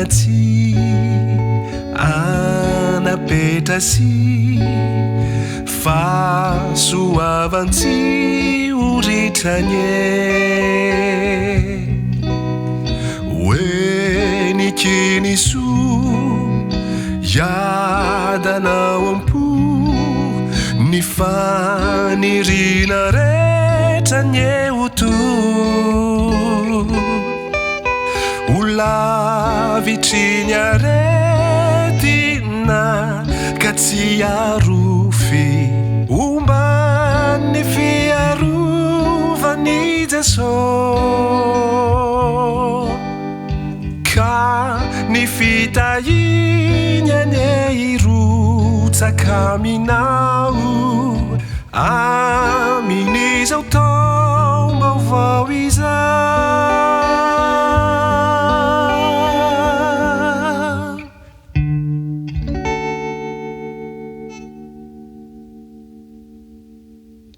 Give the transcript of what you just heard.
tsy anapetrasy fa soavantsy oritranye hoe nikiniso yadanao ampo ny fanirina rehetra ny oto olavitriny aretina ka tsy arofy ombany fiarovany Jesosy ka ny fitahinyany irotsaka aminao amin'izao taom-baovao izao.